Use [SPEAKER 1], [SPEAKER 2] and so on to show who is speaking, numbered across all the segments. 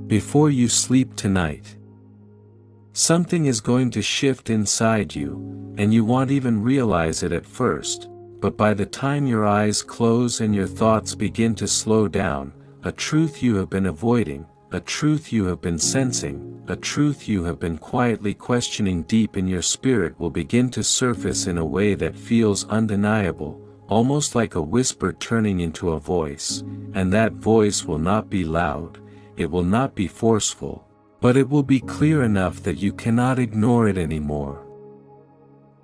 [SPEAKER 1] Before you sleep tonight, something is going to shift inside you, and you won't even realize it at first, but by the time your eyes close and your thoughts begin to slow down, a truth you have been avoiding, a truth you have been sensing, a truth you have been quietly questioning deep in your spirit will begin to surface in a way that feels undeniable, almost like a whisper turning into a voice, and that voice will not be loud, it will not be forceful, but it will be clear enough that you cannot ignore it anymore.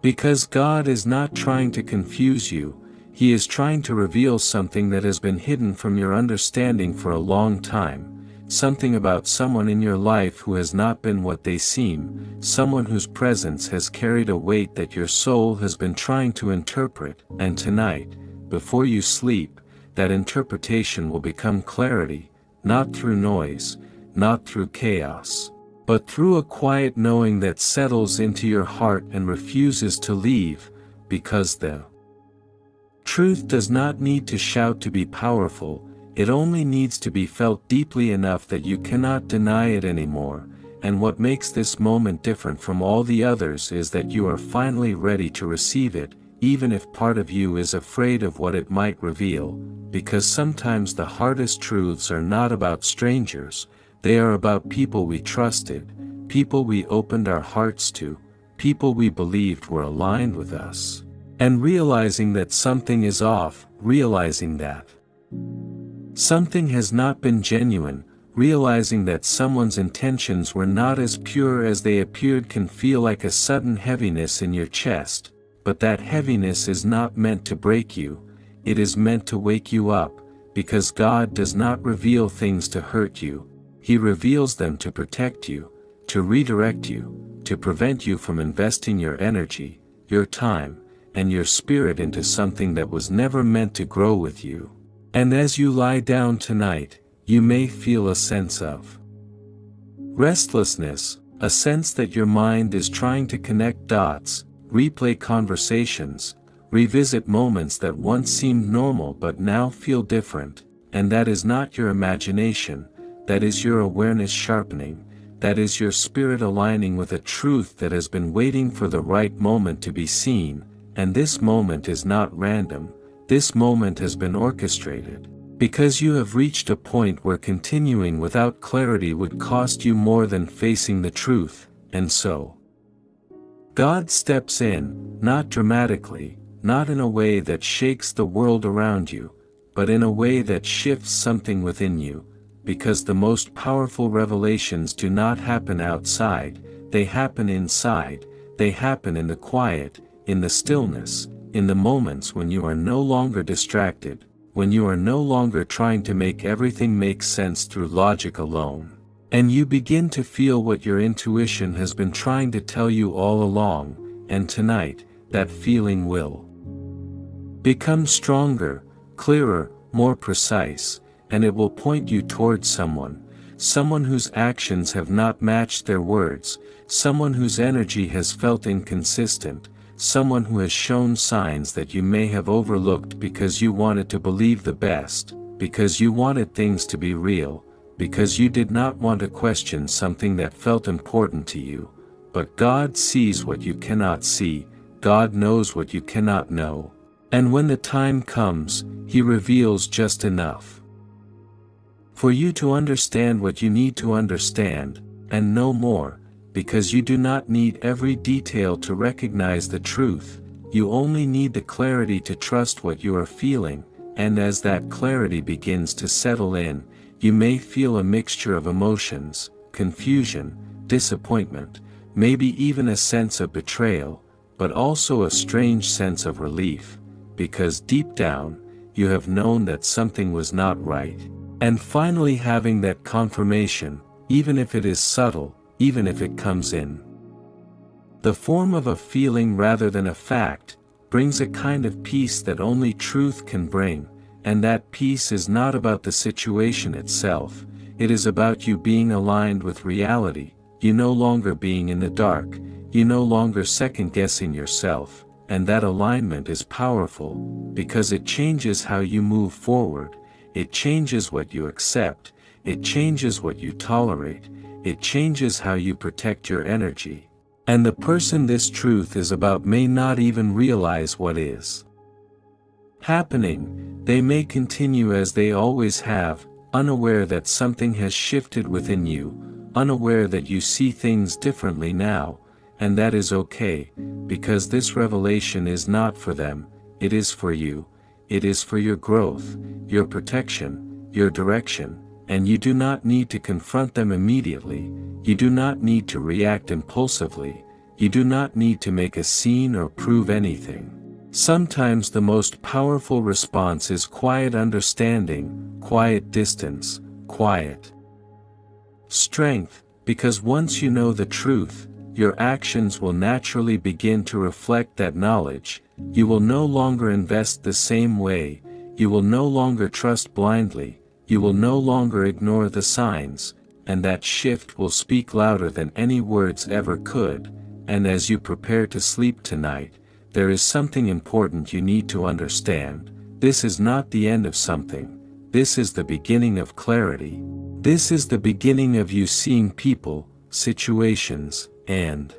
[SPEAKER 1] Because God is not trying to confuse you, He is trying to reveal something that has been hidden from your understanding for a long time, something about someone in your life who has not been what they seem, someone whose presence has carried a weight that your soul has been trying to interpret, and tonight, before you sleep, that interpretation will become clarity, not through noise, not through chaos, but through a quiet knowing that settles into your heart and refuses to leave, because the truth does not need to shout to be powerful, it only needs to be felt deeply enough that you cannot deny it anymore, and what makes this moment different from all the others is that you are finally ready to receive it, even if part of you is afraid of what it might reveal, because sometimes the hardest truths are not about strangers, they are about people we trusted, people we opened our hearts to, people we believed were aligned with us. And realizing that something is off, realizing that something has not been genuine, realizing that someone's intentions were not as pure as they appeared can feel like a sudden heaviness in your chest, but that heaviness is not meant to break you, it is meant to wake you up, because God does not reveal things to hurt you, He reveals them to protect you, to redirect you, to prevent you from investing your energy, your time, and your spirit into something that was never meant to grow with you. And as you lie down tonight, you may feel a sense of restlessness, a sense that your mind is trying to connect dots, replay conversations, revisit moments that once seemed normal but now feel different, and that is not your imagination, that is your awareness sharpening, that is your spirit aligning with a truth that has been waiting for the right moment to be seen, and this moment is not random, this moment has been orchestrated, because you have reached a point where continuing without clarity would cost you more than facing the truth, and so God steps in, not dramatically, not in a way that shakes the world around you, but in a way that shifts something within you, because the most powerful revelations do not happen outside, they happen inside, they happen in the quiet, in the stillness, in the moments when you are no longer distracted, when you are no longer trying to make everything make sense through logic alone. And you begin to feel what your intuition has been trying to tell you all along, and tonight, that feeling will become stronger, clearer, more precise, and it will point you towards someone whose actions have not matched their words, someone whose energy has felt inconsistent, someone who has shown signs that you may have overlooked because you wanted to believe the best, because you wanted things to be real, because you did not want to question something that felt important to you. But God sees what you cannot see, God knows what you cannot know, and when the time comes, He reveals just enough for you to understand what you need to understand, and no more, because you do not need every detail to recognize the truth, you only need the clarity to trust what you are feeling, and as that clarity begins to settle in, you may feel a mixture of emotions, confusion, disappointment, maybe even a sense of betrayal, but also a strange sense of relief, because deep down, you have known that something was not right. And finally having that confirmation, even if it is subtle, even if it comes in the form of a feeling rather than a fact, brings a kind of peace that only truth can bring, and that peace is not about the situation itself, it is about you being aligned with reality, you no longer being in the dark, you no longer second-guessing yourself, and that alignment is powerful, because it changes how you move forward, it changes what you accept, it changes what you tolerate, it changes how you protect your energy. And the person this truth is about may not even realize what is happening. They may continue as they always have, unaware that something has shifted within you, unaware that you see things differently now, and that is okay, because this revelation is not for them, it is for you, it is for your growth, your protection, your direction, and you do not need to confront them immediately, you do not need to react impulsively, you do not need to make a scene or prove anything. Sometimes the most powerful response is quiet understanding, quiet distance, quiet strength, because once you know the truth, your actions will naturally begin to reflect that knowledge, you will no longer invest the same way, you will no longer trust blindly, you will no longer ignore the signs, and that shift will speak louder than any words ever could. And as you prepare to sleep tonight, there is something important you need to understand. This is not the end of something, this is the beginning of clarity. This is the beginning of you seeing people, situations, and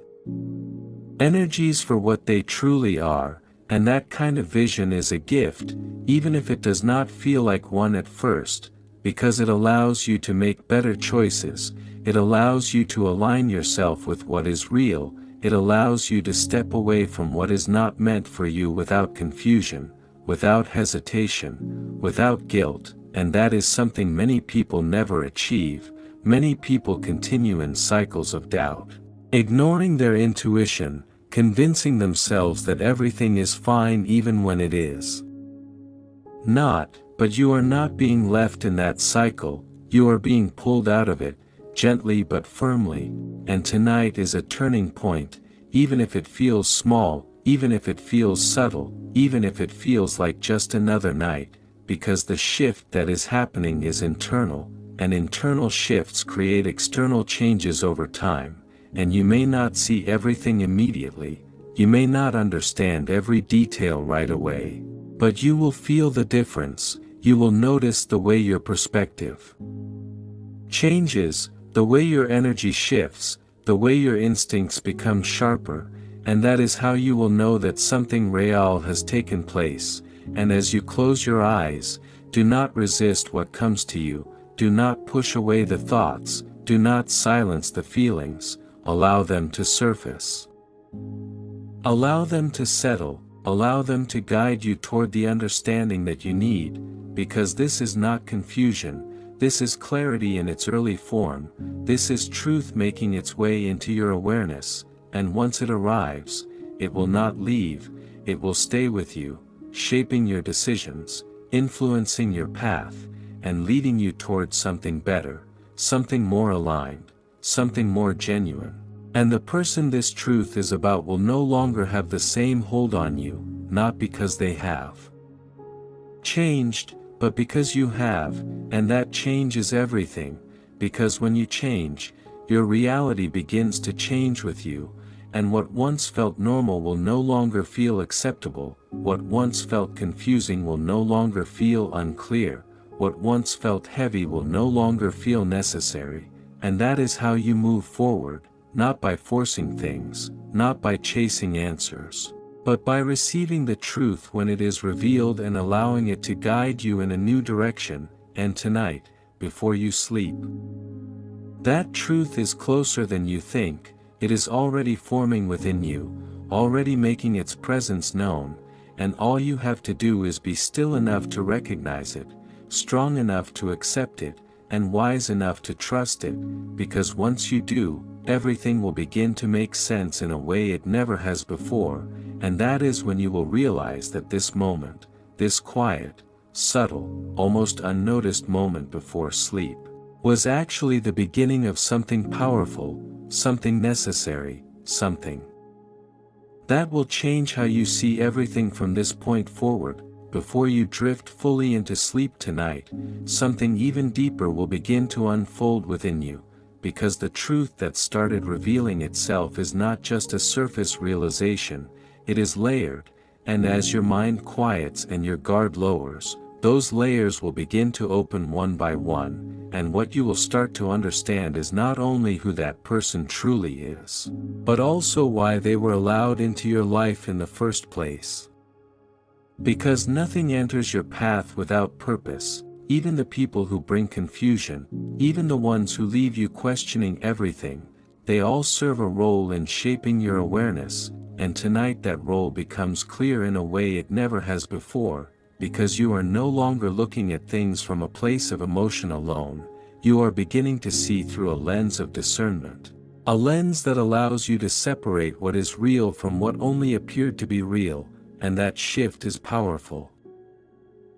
[SPEAKER 1] energies for what they truly are, and that kind of vision is a gift, even if it does not feel like one at first, because it allows you to make better choices, it allows you to align yourself with what is real, it allows you to step away from what is not meant for you without confusion, without hesitation, without guilt, and that is something many people never achieve. Many people continue in cycles of doubt, ignoring their intuition, convincing themselves that everything is fine even when it is not. But you are not being left in that cycle, you are being pulled out of it, gently but firmly, and tonight is a turning point, even if it feels small, even if it feels subtle, even if it feels like just another night, because the shift that is happening is internal, and internal shifts create external changes over time, and you may not see everything immediately, you may not understand every detail right away, but you will feel the difference, you will notice the way your perspective changes, the way your energy shifts, the way your instincts become sharper, and that is how you will know that something real has taken place. And as you close your eyes, do not resist what comes to you, do not push away the thoughts, do not silence the feelings, allow them to surface. Allow them to settle, allow them to guide you toward the understanding that you need, because this is not confusion, this is clarity in its early form, this is truth making its way into your awareness, and once it arrives, it will not leave, it will stay with you, shaping your decisions, influencing your path, and leading you towards something better, something more aligned, something more genuine. And the person this truth is about will no longer have the same hold on you, not because they have changed, but because you have, and that change is everything, because when you change, your reality begins to change with you, and what once felt normal will no longer feel acceptable, what once felt confusing will no longer feel unclear, what once felt heavy will no longer feel necessary, and that is how you move forward, not by forcing things, not by chasing answers, but by receiving the truth when it is revealed and allowing it to guide you in a new direction. And tonight, before you sleep, that truth is closer than you think, it is already forming within you, already making its presence known, and all you have to do is be still enough to recognize it, strong enough to accept it, and wise enough to trust it, because once you do, everything will begin to make sense in a way it never has before, and that is when you will realize that this moment, this quiet, subtle, almost unnoticed moment before sleep, was actually the beginning of something powerful, something necessary, something that will change how you see everything from this point forward. Before you drift fully into sleep tonight, something even deeper will begin to unfold within you, because the truth that started revealing itself is not just a surface realization, it is layered, and as your mind quiets and your guard lowers, those layers will begin to open one by one, and what you will start to understand is not only who that person truly is, but also why they were allowed into your life in the first place. Because nothing enters your path without purpose, even the people who bring confusion, even the ones who leave you questioning everything, they all serve a role in shaping your awareness, and tonight that role becomes clear in a way it never has before, because you are no longer looking at things from a place of emotion alone, you are beginning to see through a lens of discernment. A lens that allows you to separate what is real from what only appeared to be real, and that shift is powerful.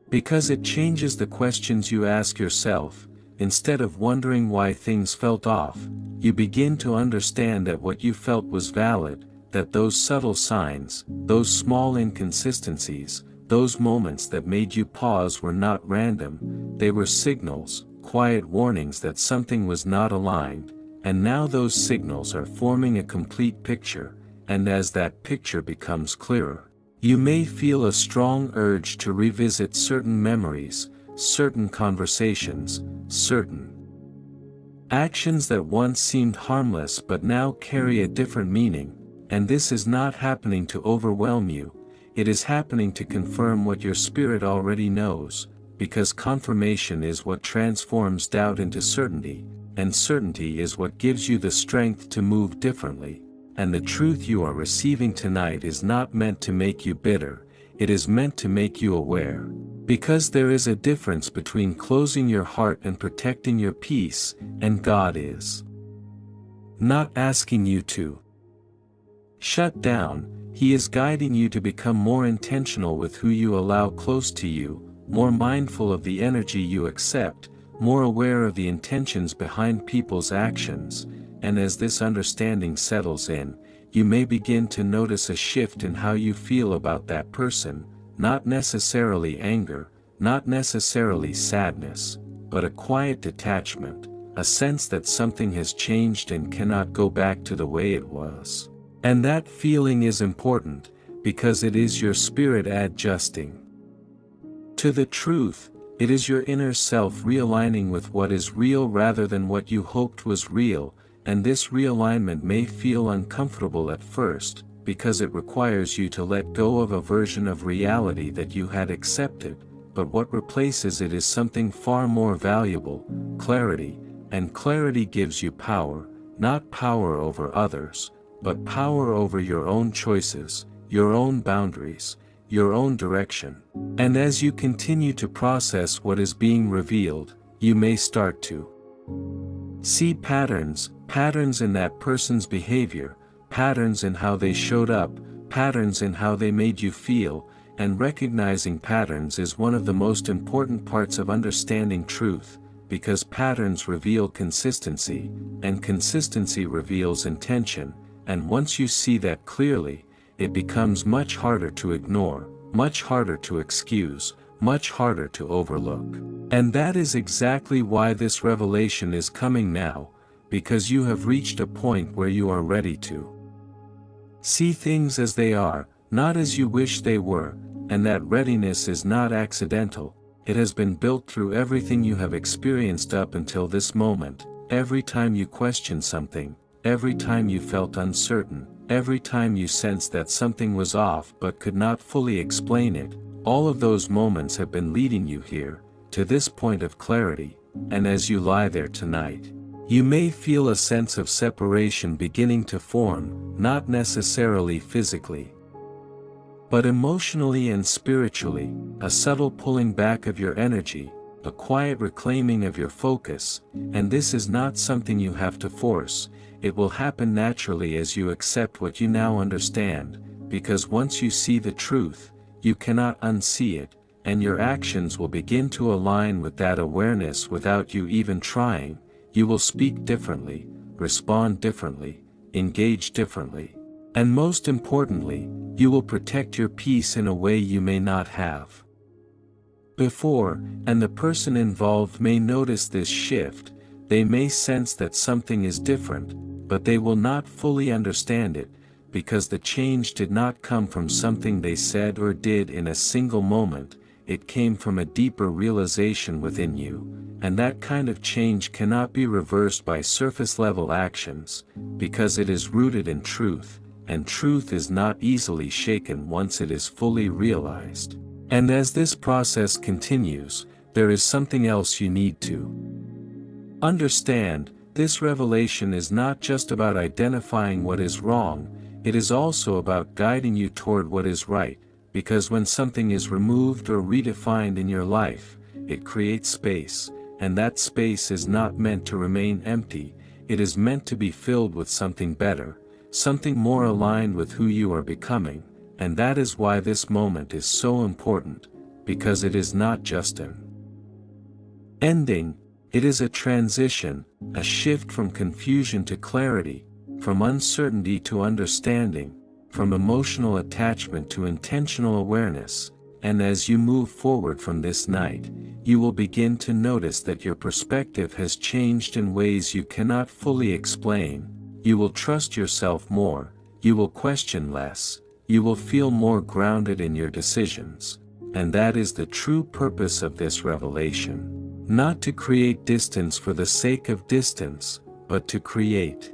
[SPEAKER 1] Because it changes the questions you ask yourself. Instead of wondering why things felt off, you begin to understand that what you felt was valid, that those subtle signs, those small inconsistencies, those moments that made you pause were not random, they were signals, quiet warnings that something was not aligned, and now those signals are forming a complete picture, and as that picture becomes clearer, you may feel a strong urge to revisit certain memories, certain conversations, certain actions that once seemed harmless but now carry a different meaning, and this is not happening to overwhelm you, it is happening to confirm what your spirit already knows, because confirmation is what transforms doubt into certainty, and certainty is what gives you the strength to move differently. And the truth you are receiving tonight is not meant to make you bitter, it is meant to make you aware. Because there is a difference between closing your heart and protecting your peace, and God is not asking you to shut down, He is guiding you to become more intentional with who you allow close to you, more mindful of the energy you accept, more aware of the intentions behind people's actions. And as this understanding settles in, you may begin to notice a shift in how you feel about that person, not necessarily anger, not necessarily sadness, but a quiet detachment, a sense that something has changed and cannot go back to the way it was. And that feeling is important, because it is your spirit adjusting to the truth. It is your inner self realigning with what is real rather than what you hoped was real. And this realignment may feel uncomfortable at first, because it requires you to let go of a version of reality that you had accepted, but what replaces it is something far more valuable, clarity, and clarity gives you power, not power over others, but power over your own choices, your own boundaries, your own direction. And as you continue to process what is being revealed, you may start to see patterns in that person's behavior, patterns in how they showed up, patterns in how they made you feel, and recognizing patterns is one of the most important parts of understanding truth, because patterns reveal consistency, and consistency reveals intention, and once you see that clearly, it becomes much harder to ignore, much harder to excuse, much harder to overlook. And that is exactly why this revelation is coming now, because you have reached a point where you are ready to see things as they are, not as you wish they were, and that readiness is not accidental, it has been built through everything you have experienced up until this moment. Every time you questioned something, every time you felt uncertain, every time you sensed that something was off but could not fully explain it, all of those moments have been leading you here, to this point of clarity, and as you lie there tonight, you may feel a sense of separation beginning to form, not necessarily physically, but emotionally and spiritually, a subtle pulling back of your energy, a quiet reclaiming of your focus, and this is not something you have to force, it will happen naturally as you accept what you now understand, because once you see the truth, you cannot unsee it, and your actions will begin to align with that awareness without you even trying. You will speak differently, respond differently, engage differently, and most importantly, you will protect your peace in a way you may not have before, and the person involved may notice this shift, they may sense that something is different, but they will not fully understand it, because the change did not come from something they said or did in a single moment, it came from a deeper realization within you, and that kind of change cannot be reversed by surface-level actions, because it is rooted in truth, and truth is not easily shaken once it is fully realized. And as this process continues, there is something else you need to understand. This revelation is not just about identifying what is wrong, it is also about guiding you toward what is right, because when something is removed or redefined in your life, it creates space, and that space is not meant to remain empty, it is meant to be filled with something better, something more aligned with who you are becoming, and that is why this moment is so important, because it is not just an ending, it is a transition, a shift from confusion to clarity, from uncertainty to understanding, from emotional attachment to intentional awareness, and as you move forward from this night, you will begin to notice that your perspective has changed in ways you cannot fully explain. You will trust yourself more, you will question less, you will feel more grounded in your decisions, and that is the true purpose of this revelation. Not to create distance for the sake of distance, but to create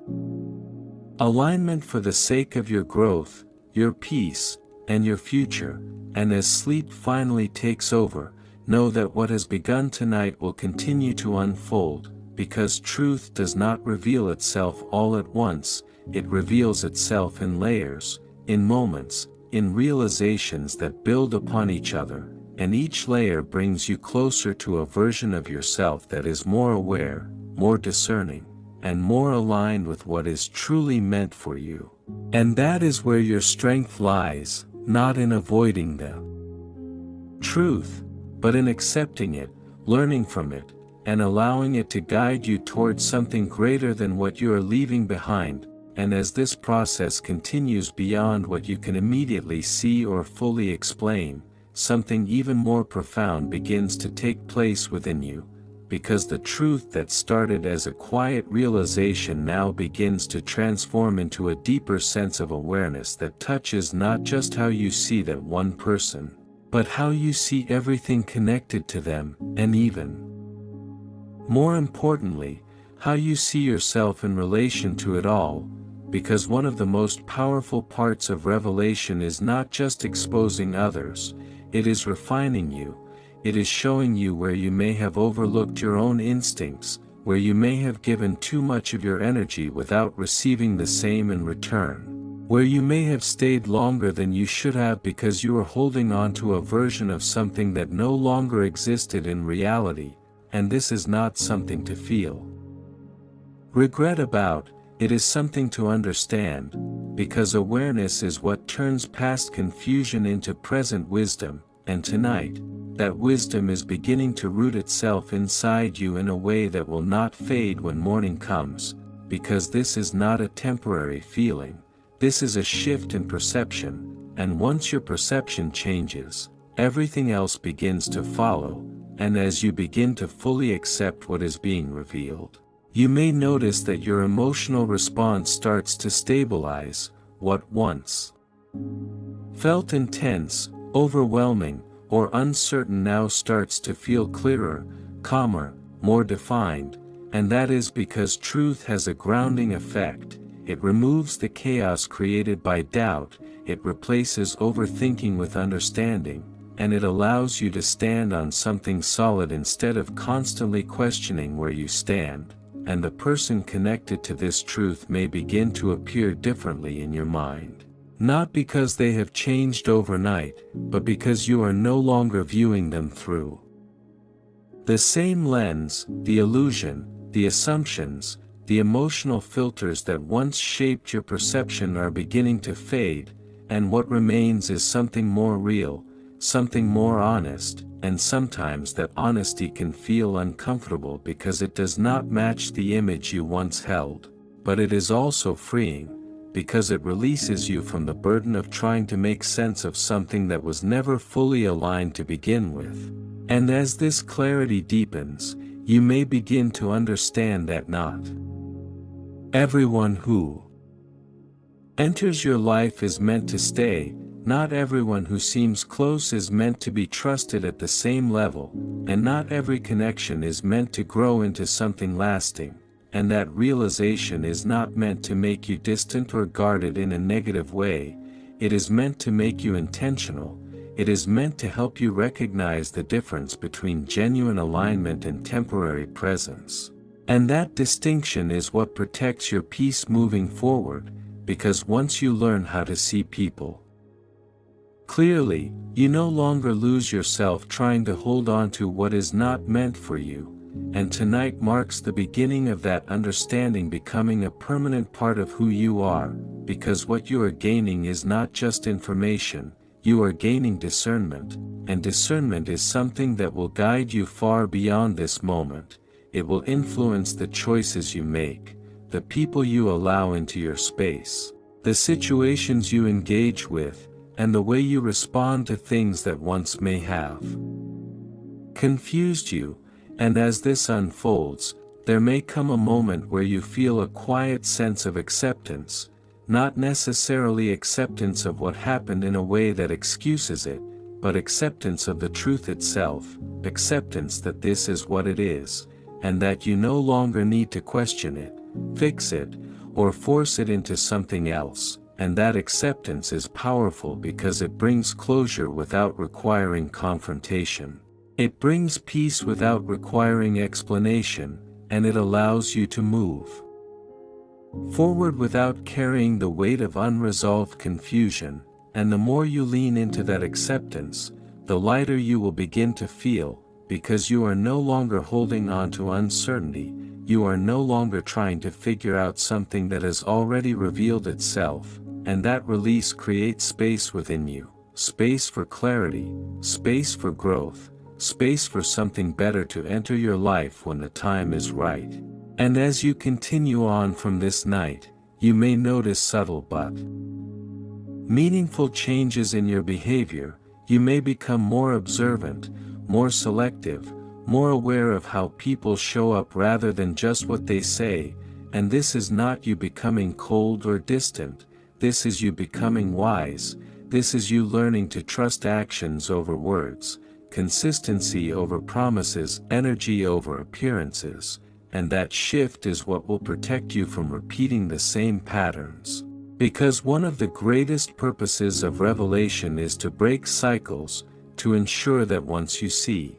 [SPEAKER 1] alignment for the sake of your growth, your peace, and your future. And as sleep finally takes over, know that what has begun tonight will continue to unfold, because truth does not reveal itself all at once, it reveals itself in layers, in moments, in realizations that build upon each other, and each layer brings you closer to a version of yourself that is more aware, more discerning, and more aligned with what is truly meant for you. And that is where your strength lies, not in avoiding the truth, but in accepting it, learning from it, and allowing it to guide you towards something greater than what you are leaving behind. And as this process continues beyond what you can immediately see or fully explain, something even more profound begins to take place within you, because the truth that started as a quiet realization now begins to transform into a deeper sense of awareness that touches not just how you see that one person, but how you see everything connected to them, and even more importantly, how you see yourself in relation to it all. Because one of the most powerful parts of revelation is not just exposing others, it is refining you, it is showing you where you may have overlooked your own instincts, where you may have given too much of your energy without receiving the same in return, where you may have stayed longer than you should have because you were holding on to a version of something that no longer existed in reality, and this is not something to feel regret about. It is something to understand, because awareness is what turns past confusion into present wisdom, and tonight, that wisdom is beginning to root itself inside you in a way that will not fade when morning comes, because this is not a temporary feeling, this is a shift in perception, and once your perception changes, everything else begins to follow, and as you begin to fully accept what is being revealed, you may notice that your emotional response starts to stabilize. What once felt intense, overwhelming, or uncertain now starts to feel clearer, calmer, more defined, and that is because truth has a grounding effect. It removes the chaos created by doubt, it replaces overthinking with understanding, and it allows you to stand on something solid instead of constantly questioning where you stand. And the person connected to this truth may begin to appear differently in your mind. Not because they have changed overnight, but because you are no longer viewing them through the same lens. The illusion, the assumptions, the emotional filters that once shaped your perception are beginning to fade, and what remains is something more real, something more honest. And sometimes that honesty can feel uncomfortable because it does not match the image you once held, but it is also freeing, because it releases you from the burden of trying to make sense of something that was never fully aligned to begin with. And as this clarity deepens, you may begin to understand that not everyone who enters your life is meant to stay, Not everyone who seems close is meant to be trusted at the same level, and not every connection is meant to grow into something lasting, and that realization is not meant to make you distant or guarded in a negative way. It is meant to make you intentional. It is meant to help you recognize the difference between genuine alignment and temporary presence. And that distinction is what protects your peace moving forward, because once you learn how to see people clearly, you no longer lose yourself trying to hold on to what is not meant for you, and tonight marks the beginning of that understanding becoming a permanent part of who you are, because what you are gaining is not just information, you are gaining discernment, and discernment is something that will guide you far beyond this moment. It will influence the choices you make, the people you allow into your space, the situations you engage with, and the way you respond to things that once may have confused you. And as this unfolds, there may come a moment where you feel a quiet sense of acceptance, not necessarily acceptance of what happened in a way that excuses it, but acceptance of the truth itself, acceptance that this is what it is, and that you no longer need to question it, fix it, or force it into something else. And that acceptance is powerful because it brings closure without requiring confrontation. It brings peace without requiring explanation, and it allows you to move forward without carrying the weight of unresolved confusion. And the more you lean into that acceptance, the lighter you will begin to feel, because you are no longer holding on to uncertainty. You are no longer trying to figure out something that has already revealed itself, and that release creates space within you, space for clarity, space for growth, space for something better to enter your life when the time is right. And as you continue on from this night, you may notice subtle but meaningful changes in your behavior. You may become more observant, more selective, more aware of how people show up rather than just what they say, and this is not you becoming cold or distant, this is you becoming wise, this is you learning to trust actions over words, consistency over promises, energy over appearances, and that shift is what will protect you from repeating the same patterns. Because one of the greatest purposes of revelation is to break cycles, to ensure that once you see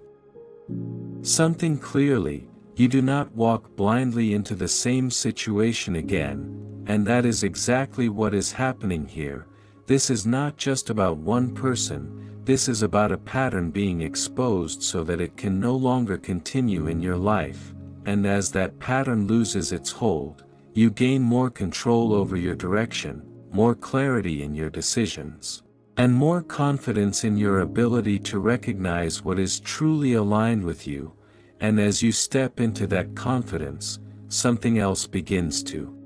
[SPEAKER 1] something clearly, you do not walk blindly into the same situation again, and that is exactly what is happening here. This is not just about one person, this is about a pattern being exposed so that it can no longer continue in your life, and as that pattern loses its hold, you gain more control over your direction, more clarity in your decisions, and more confidence in your ability to recognize what is truly aligned with you. And as you step into that confidence, something else begins to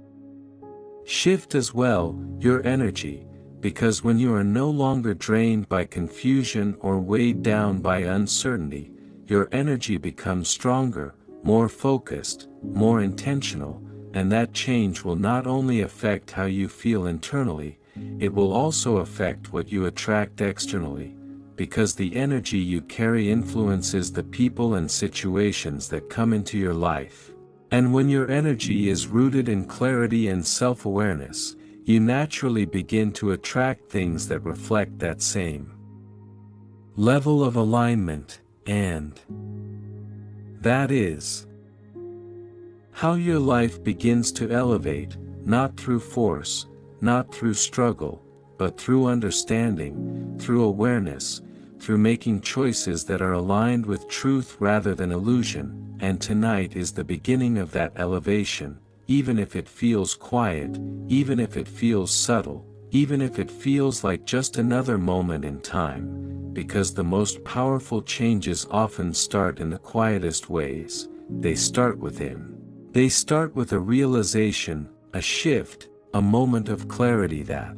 [SPEAKER 1] shift as well, your energy, because when you are no longer drained by confusion or weighed down by uncertainty, your energy becomes stronger, more focused, more intentional, and that change will not only affect how you feel internally, it will also affect what you attract externally, because the energy you carry influences the people and situations that come into your life. And when your energy is rooted in clarity and self-awareness, you naturally begin to attract things that reflect that same level of alignment, and that is how your life begins to elevate, not through force, not through struggle, but through understanding, through awareness, through making choices that are aligned with truth rather than illusion. And tonight is the beginning of that elevation, even if it feels quiet, even if it feels subtle, even if it feels like just another moment in time, because the most powerful changes often start in the quietest ways. They start within. They start with a realization, a shift, a moment of clarity that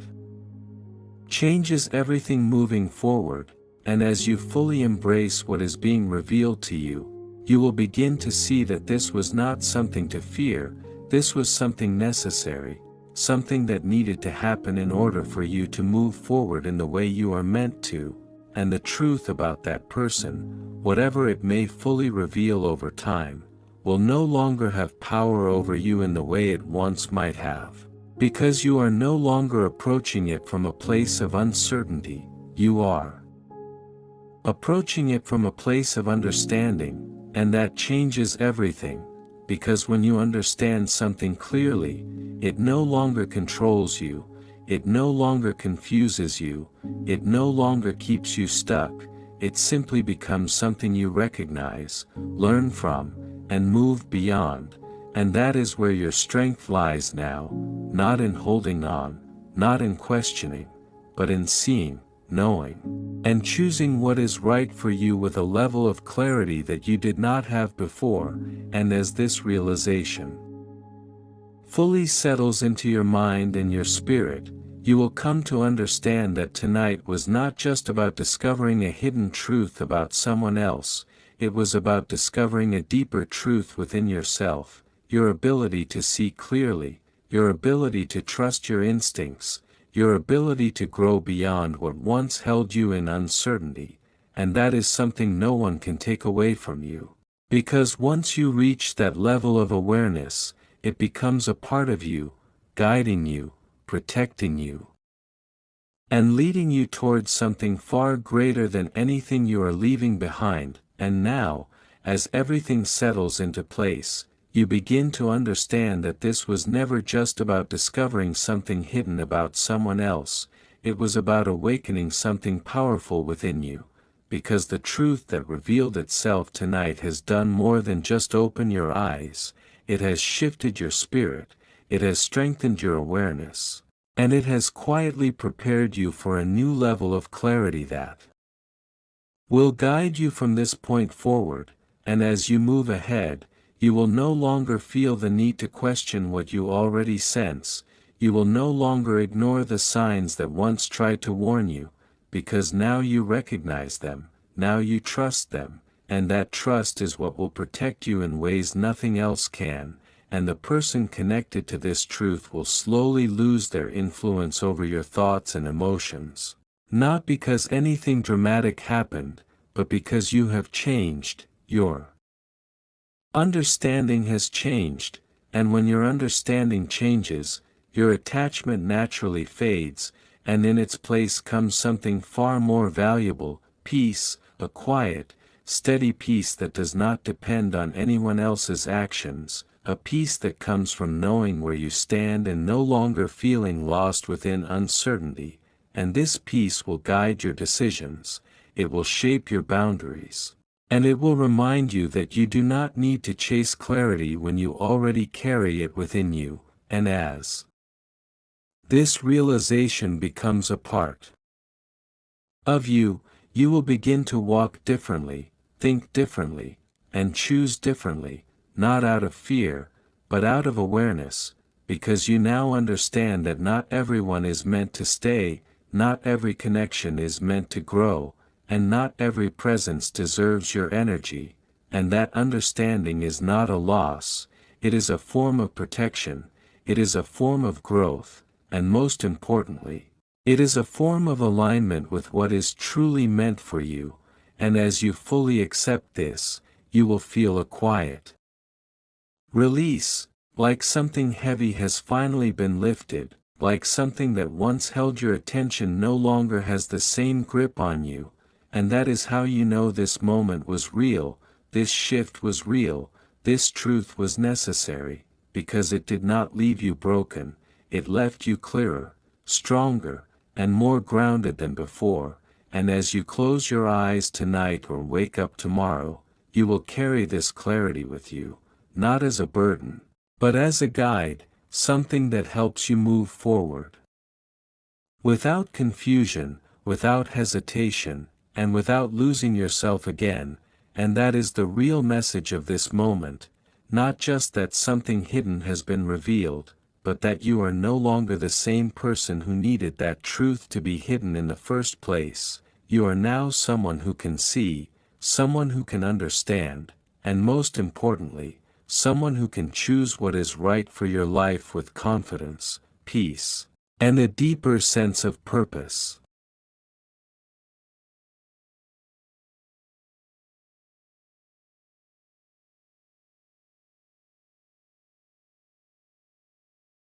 [SPEAKER 1] changes everything moving forward. And as you fully embrace what is being revealed to you, you will begin to see that this was not something to fear, this was something necessary, something that needed to happen in order for you to move forward in the way you are meant to, and the truth about that person, whatever it may fully reveal over time, will no longer have power over you in the way it once might have. Because you are no longer approaching it from a place of uncertainty, you are approaching it from a place of understanding, and that changes everything, because when you understand something clearly, it no longer controls you, it no longer confuses you, it no longer keeps you stuck, it simply becomes something you recognize, learn from, and move beyond, and that is where your strength lies now, not in holding on, not in questioning, but in seeing, knowing, and choosing what is right for you with a level of clarity that you did not have before, and as this realization fully settles into your mind and your spirit, you will come to understand that tonight was not just about discovering a hidden truth about someone else, it was about discovering a deeper truth within yourself, your ability to see clearly, your ability to trust your instincts, your ability to grow beyond what once held you in uncertainty, and that is something no one can take away from you. Because once you reach that level of awareness, it becomes a part of you, guiding you, protecting you, and leading you towards something far greater than anything you are leaving behind. And now, as everything settles into place, you begin to understand that this was never just about discovering something hidden about someone else, it was about awakening something powerful within you, because the truth that revealed itself tonight has done more than just open your eyes, it has shifted your spirit, it has strengthened your awareness, and it has quietly prepared you for a new level of clarity that will guide you from this point forward, and as you move ahead, you will no longer feel the need to question what you already sense, you will no longer ignore the signs that once tried to warn you, because now you recognize them, now you trust them, and that trust is what will protect you in ways nothing else can, and the person connected to this truth will slowly lose their influence over your thoughts and emotions. Not because anything dramatic happened, but because you have changed, your understanding has changed, and when your understanding changes, your attachment naturally fades, and in its place comes something far more valuable, peace, a quiet, steady peace that does not depend on anyone else's actions, a peace that comes from knowing where you stand and no longer feeling lost within uncertainty, and this peace will guide your decisions, it will shape your boundaries, and it will remind you that you do not need to chase clarity when you already carry it within you, and as this realization becomes a part of you, you will begin to walk differently, think differently, and choose differently, not out of fear, but out of awareness, because you now understand that not everyone is meant to stay, not every connection is meant to grow, and not every presence deserves your energy, and that understanding is not a loss, it is a form of protection, it is a form of growth, and most importantly, it is a form of alignment with what is truly meant for you, and as you fully accept this, you will feel a quiet release, like something heavy has finally been lifted, like something that once held your attention no longer has the same grip on you, and that is how you know this moment was real, this shift was real, this truth was necessary, because it did not leave you broken, it left you clearer, stronger, and more grounded than before, and as you close your eyes tonight or wake up tomorrow, you will carry this clarity with you, not as a burden, but as a guide, something that helps you move forward. Without confusion, without hesitation, and without losing yourself again, and that is the real message of this moment, not just that something hidden has been revealed, but that you are no longer the same person who needed that truth to be hidden in the first place, you are now someone who can see, someone who can understand, and most importantly, someone who can choose what is right for your life with confidence, peace, and a deeper sense of purpose.